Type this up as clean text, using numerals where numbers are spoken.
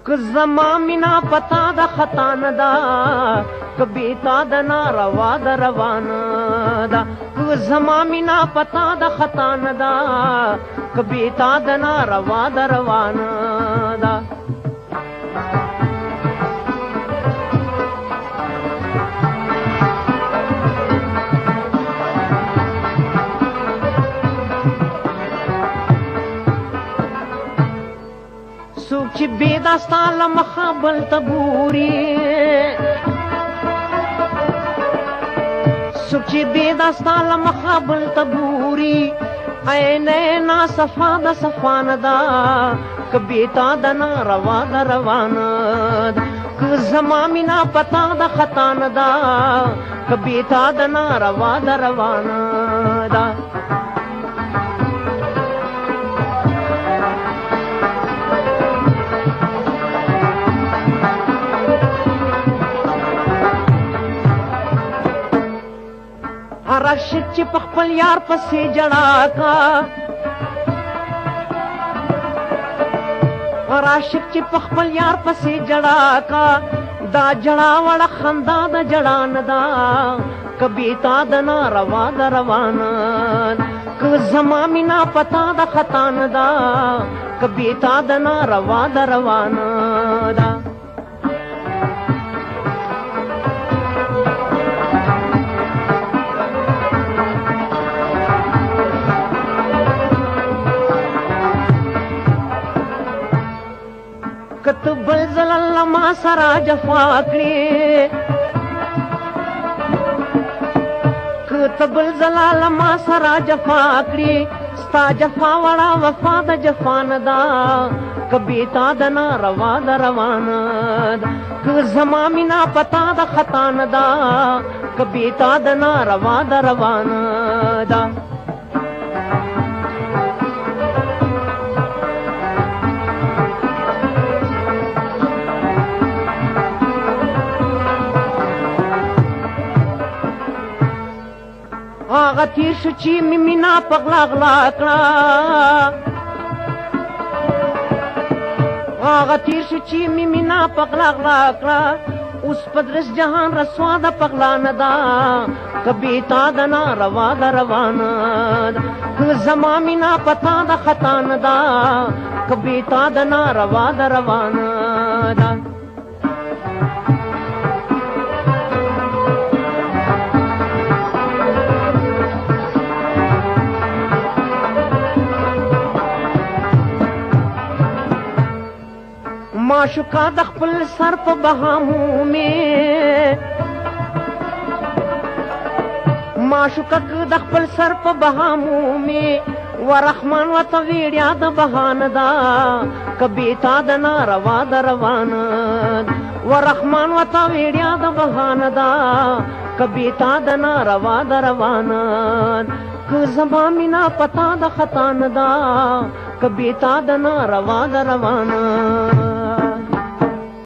क زما مینا پتا د خطا نه دا کبي تا د ناروا د روان دا ک زما مینا پتا د خطا نه دا کبي تا د ناروا د روان دا سوک چې بېداستا له مخه بل ته ګوري سوک چې بېداستا له مخه بل ته ګوري عینه نا صفا د صفا نه ده که بېتا د ناروا د روان ده که زما مینا پتا د خطا نه ده که بېتا د ناروا د روان ده راشد چې په خپل یار پسې جړا کا راشد چې په خپل یار پسې جړا کا دا جړا وړه خندا د جړا نه دا کبي تا د ناروا د روان که زما مینا پتا د خطا نه دا کبي تا د ناروا د روان دا کته بل زلل ما سرا جفا کړې کته بل زلل ما سرا جفا کړې ستا جفا وړا وفا د جفا نه دا کبي تا د ناروا د روان که زما مینا پتا د خطا نه دا کبي تا د ناروا د روان دا آغا تیر شو چی می مینا پغلا غلا کړه آغا تیر شو چی می مینا پغلا غلا کړه اوس پدرس جهان رسوا د پغلا نه دا کبي تا د ناروا د روان که زما مینا پتا د خطا نه دا کبي تا د ناروا د روان دا معشوقا د خپل سر په بهامو مې معشوقا د خپل سر په بهامو مې ورحمان وته ویړیا د بهان دا کبي تا د ناروا د روان ورحمان وته ویړیا د بهان دا کبي تا د ناروا د روان که زما مینا پتا د خطا نه دا کبي تا د ناروا د روان